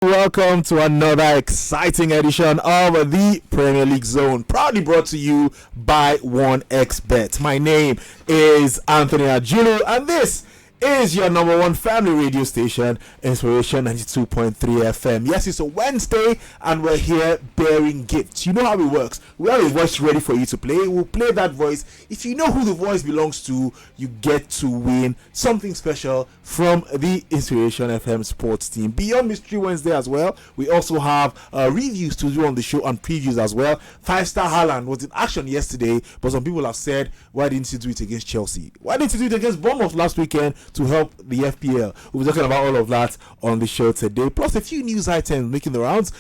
Welcome to another exciting edition of the Premier League Zone, proudly brought to you by 1xBet. My name is Anthony Ajulu, and this is your number one family radio station, Inspiration 92.3 FM. Yes, it's a Wednesday, and we're here bearing gifts. You know how it works. We have a voice ready for you to play. We'll play that voice. If you know who the voice belongs to, you get to win something special from the Inspiration FM sports team. Beyond Mystery Wednesday as well, we also have reviews to do on the show and previews as well. 5-star Haaland was in action yesterday, but some people have said, why didn't he do it against Chelsea? Why didn't he do it against Bournemouth last weekend to help the FPL? We'll be talking about all of that on the show today, plus a few news items making the rounds.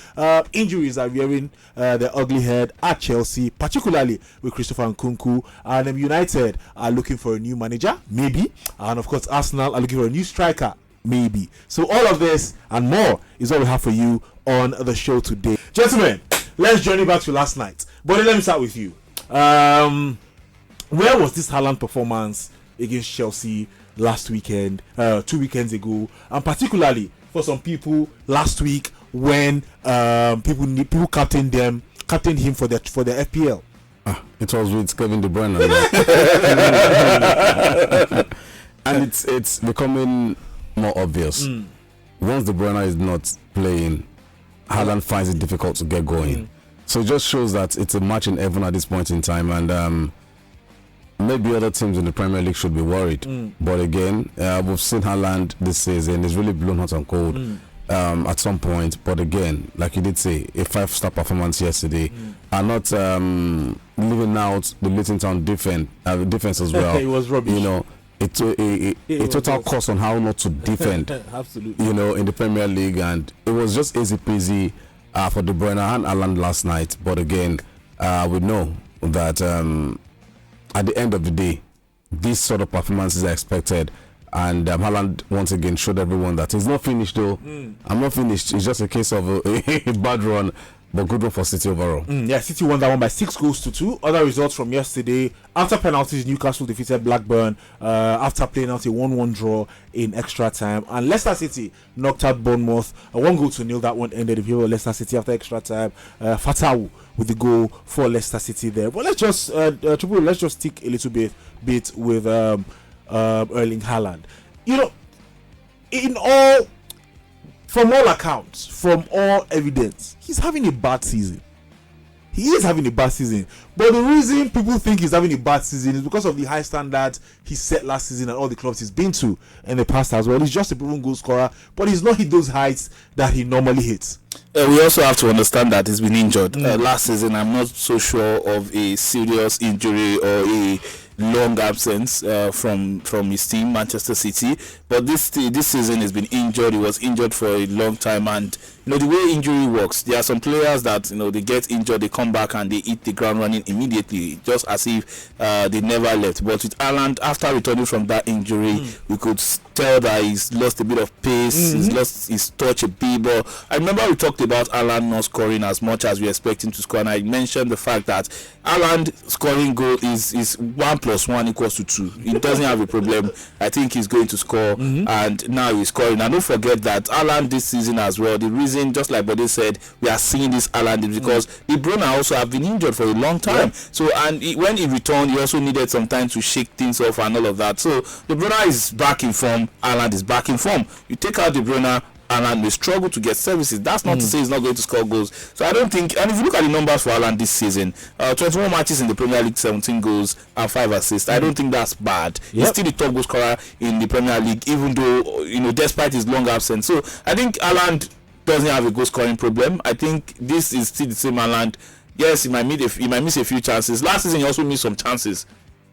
Injuries are rearing their ugly head at Chelsea, particularly with Christopher Nkunku, and United are looking for a new manager, maybe, and of course Arsenal are looking for a new striker, maybe. So all of this and more is what we have for you on the show today. Gentlemen, let's journey back to last night. But let me start with you. Where was this Haaland performance against Chelsea last weekend, 2 weekends ago, and particularly for some people last week when people captained him for their FPL? It was with Kevin De Bruyne, and it's becoming more obvious. Once De Bruyne is not playing, Haaland finds it difficult to get going. So it just shows that it's a match in heaven at this point in time, and maybe other teams in the Premier League should be worried. But again, we've seen Haaland this season. It's really blown hot and cold at some point. But again, like you did say, a 5-star performance yesterday, and not leaving out the Luton Town defense as well. It was rubbish. You know, a total course on how not to defend. Absolutely. You know, in the Premier League, and it was just easy peasy for De Bruyne and Haaland last night. But again, we know that at the end of the day, these sort of performances are expected, and Haaland once again showed everyone that he's not finished though. I'm not finished. It's just a case of a bad run, but good one for City overall. Yeah, City won that one by 6-2. Other results from yesterday: after penalties, Newcastle defeated Blackburn after playing out a 1-1 draw in extra time, and Leicester City knocked out Bournemouth 1-0. That one ended in favor of Leicester City after extra time. Fatawu with the goal for Leicester City there. But let's just stick a little bit with Erling Haaland. You know, from all accounts, from all evidence, he's having a bad season. He is having a bad season. But the reason people think he's having a bad season is because of the high standards he set last season and all the clubs he's been to in the past as well. He's just a proven goal scorer, but he's not hit those heights that he normally hits. We also have to understand that he's been injured. Last season, I'm not so sure of a serious injury or a long absence from his team, Manchester City. But this season he's been injured. He was injured for a long time, and the way injury works, there are some players that they get injured, they come back and they hit the ground running immediately, just as if they never left. But with Haaland, after returning from that injury, we could tell that he's lost a bit of pace, he's lost his touch a bit. But I remember we talked about Haaland not scoring as much as we expect him to score, and I mentioned the fact that Haaland scoring goal is 1 + 1 = 2. He doesn't have a problem. I think he's going to score, and now he's scoring. And don't forget that Haaland this season as well, the reason, just like Bode said, we are seeing this Haaland is because De Bruyne also have been injured for a long time. So, and when he returned, he also needed some time to shake things off and all of that. So De Bruyne is back in form, Haaland is back in form. You take out De Bruyne, Haaland may struggle to get services. That's not to say he's not going to score goals. So I don't think, and if you look at the numbers for Haaland this season, 21 matches in the Premier League, 17 goals and 5 assists. I don't think that's bad. He's still the top goal scorer in the Premier League, even though, despite his long absence. So I think Haaland doesn't have a goal scoring problem. I think this is still the same Haaland. Yes, he might miss a few chances. Last season he also missed some chances.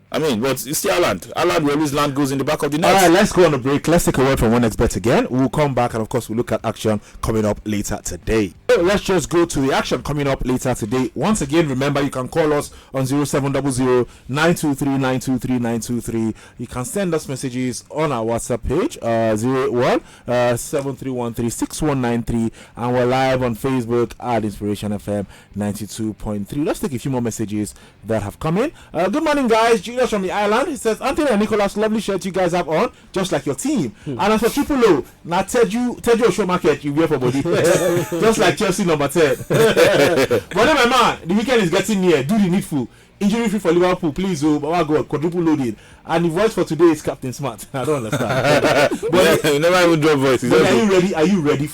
But it's still Haaland. Haaland will always land goals in the back of the net. All right, let's go on a break. Let's take a word from 1xBet again. We'll come back and, of course, we'll look at action coming up later today. let's just go to the action coming up later today. Once again, remember you can call us on 0700-923-923-923. You can send us messages on our WhatsApp page, 081-7313-6193, and we're live on Facebook at Inspiration FM 92.3. Let's take a few more messages that have come in. Good morning, guys. Julius from the island. He says, Anthony and Nicholas, lovely shirt you guys have on, just like your team. And as for Triple O, now Teju Show Market, you wear for body. Just like Chelsea number 10. But then, my man, the weekend is getting near. Do the needful. Injury free for Liverpool, please. Oh, my God, quadruple loaded. And the voice for today is Captain Smart. I don't understand. But you never even drop voice. But are you ready? Are you ready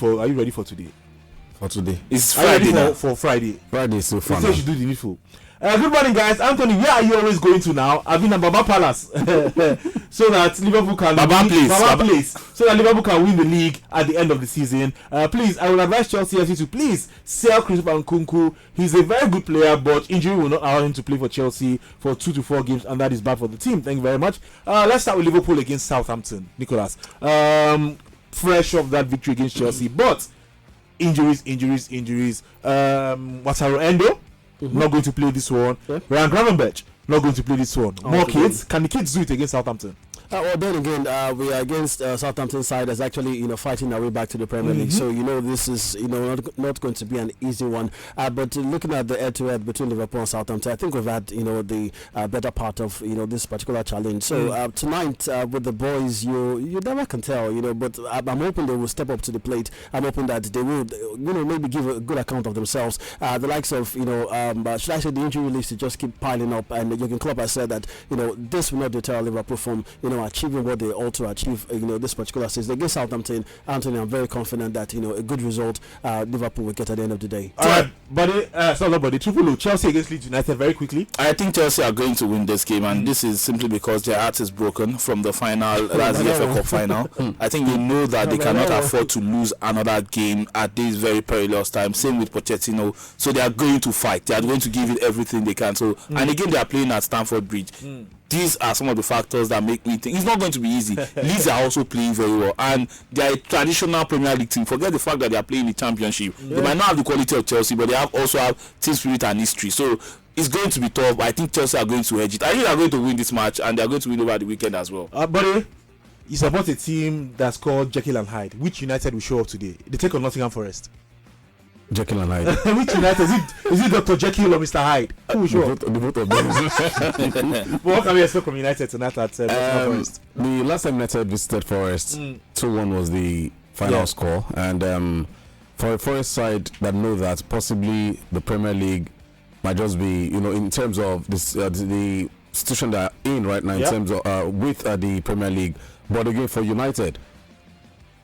for today? For today, it's Friday now. For Friday. Friday is so fun. You should do the needful. Good morning, guys. Anthony, where are you always going to now? I've been at Baba Palace so that Liverpool can Baba Place. So that Liverpool can win the league at the end of the season. Please, I would advise Chelsea FC to please sell Christopher Nkunku. He's a very good player, but injury will not allow him to play for Chelsea for 2 to 4 games, and that is bad for the team. Thank you very much. Let's start with Liverpool against Southampton. Nicholas, fresh off that victory against Chelsea, but injuries. Wataru Endo not going to play this one. Ryan Gravenberch not going to play this one. More kids. Can the kids do it against Southampton? Well, then again, we are against Southampton side that's actually fighting our way back to the Premier League. So this is not going to be an easy one. But looking at the head-to-head between Liverpool and Southampton, I think we've had the better part of this particular challenge. So tonight with the boys, you never can tell. But I'm hoping they will step up to the plate. I'm hoping that they will maybe give a good account of themselves. The likes of should I say the injury lists to just keep piling up. And Jurgen Klopp has said that this will not deter Liverpool from achieving what they ought to achieve, this particular season against Southampton. Anthony, I'm very confident that a good result Liverpool will get at the end of the day. Triple Chelsea against Leeds United very quickly. I think Chelsea are going to win this game, and this is simply because their heart is broken from the final, that's the FA Cup final. I think they know that they cannot afford to lose another game at this very perilous time. Same with Pochettino. So they are going to fight. They are going to give it everything they can. So and again, they are playing at Stamford Bridge. These are some of the factors that make me think it's not going to be easy. Leeds are also playing very well, and they are a traditional Premier League team. Forget the fact that they are playing the Championship. They might not have the quality of Chelsea, but they also have team spirit and history. So it's going to be tough. I think Chelsea are going to edge it. I think they are going to win this match, and they are going to win over the weekend as well. Buddy, you support a team that's called Jekyll and Hyde. Which United will show up today? They take on Nottingham Forest. Jekyll and Hyde. Which United is it Dr. Jekyll or Mr. Hyde? Who will show up? The both of them. But what can we expect from United tonight at Nottingham Forest? The last time United visited Forest, 2-1 was the final score, and for a Forest side that know that possibly the Premier League might just be, in terms of this the situation they are in right now in terms of with the Premier League. But again, for United,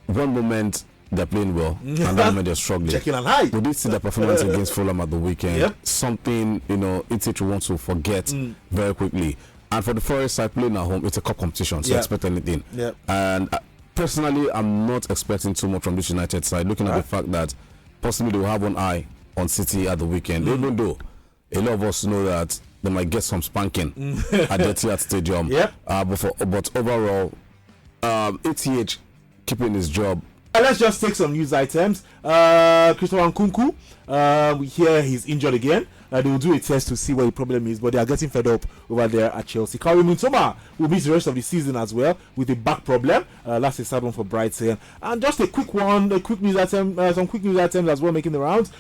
one moment they're playing well, and that moment they're struggling. Jekyll and Hyde. We did see the performance against Fulham at the weekend. Something Ipswich wants to forget very quickly. And for the Forest side playing at home, it's a cup competition, so expect anything. And personally, I'm not expecting too much from this United side. Looking at the fact that possibly they will have one eye on City at the weekend, even though a lot of us know that they might get some spanking at the Etihad Stadium. But overall, ATH keeping his job. Let's just take some news items. Christopher Nkunku, we hear he's injured again. They will do a test to see what the problem is, but they are getting fed up over there at Chelsea. Karim Mitoma will miss the rest of the season as well with a back problem. That's a sad one for Brighton. And just a quick news item, some quick news items as well making the rounds.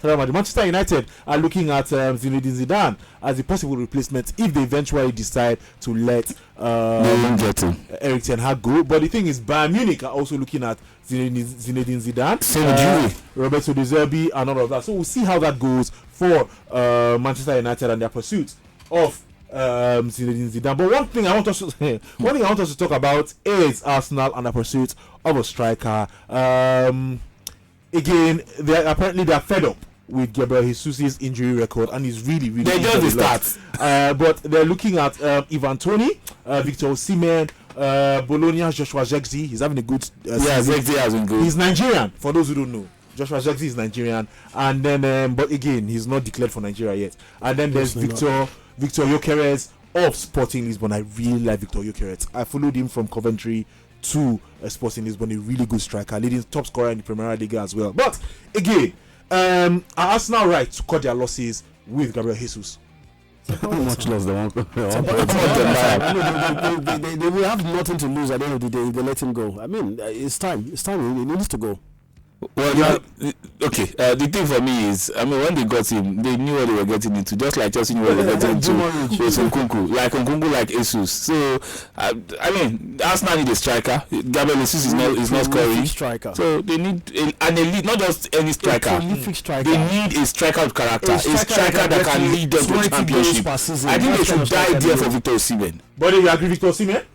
Manchester United are looking at Zinedine Zidane as a possible replacement if they eventually decide to let Erik ten Hag go. But the thing is, Bayern Munich are also looking at Zinedine Zidane, Roberto De Zerbi, and all of that. So we'll see how that goes for Manchester United and their pursuit of Zinedine Zidane. But one thing I want us to talk about is Arsenal and the pursuit of a striker. Again, they are fed up with Gabriel Jesus' injury record, and he's really they just start. But they're looking at Ivan Toney, Victor Osimhen, Bologna's Joshua 𝐬𝐧𝐧. He's having a good 𝐬𝐬𝐧 has been good. He's Nigerian, for those who don't know. Joshua 𝐬𝐧𝐧 is Nigerian, and then but again, he's not declared for Nigeria yet. And then there's Victor Gyökeres of Sporting Lisbon. I really like Victor Gyökeres. I followed him from Coventry to Sporting Lisbon, a really good striker, leading top scorer in the Premier League as well. But again, are Arsenal right to cut their losses with Gabriel Jesus? How much loss they want? They will have nothing to lose at the end of the day if they let him go. I mean, it's time. It's time. He needs to go. Well, okay. The thing for me is, I mean, when they got him, they knew what they were getting into. Just like Chelsea knew what they were getting into with Nkunku, like Jesus. So, I mean, Arsenal need a striker. Gabriel Jesus is not scoring. Striker. So they need an elite, not just any striker. They need a striker with character, a striker that can lead them to championship. I think they should die there for Victor Osimhen. But do you agree, Victor Osimhen?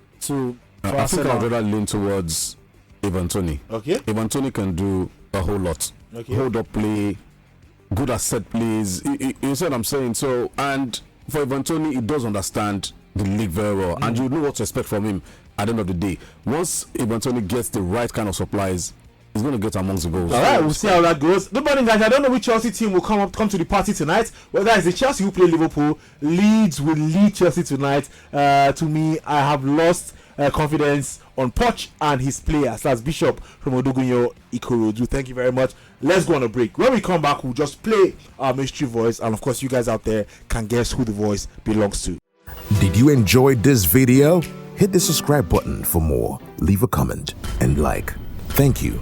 I think I'd rather lean towards Ivan Toney. Okay. Ivan Toney can do a whole lot. Okay. Hold up play, good at set plays. You see what I'm saying? So, and for Ivan Toney, he does understand the league very well, and you know what to expect from him at the end of the day. Once Ivan Toney gets the right kind of supplies, he's going to get amongst the goals. All right, we'll see how that goes. Good morning, guys. I don't know which Chelsea team will come to the party tonight. Whether it's the Chelsea who play Liverpool, Leeds will lead Chelsea tonight. To me, I have lost confidence on Poch and his players. That's Bishop from Odogunyo Ikorodu. Thank you very much. Let's go on a break. When we come back, we'll just play our mystery voice, and of course, you guys out there can guess who the voice belongs to. Did you enjoy this video? Hit the subscribe button for more. Leave a comment and like. Thank you.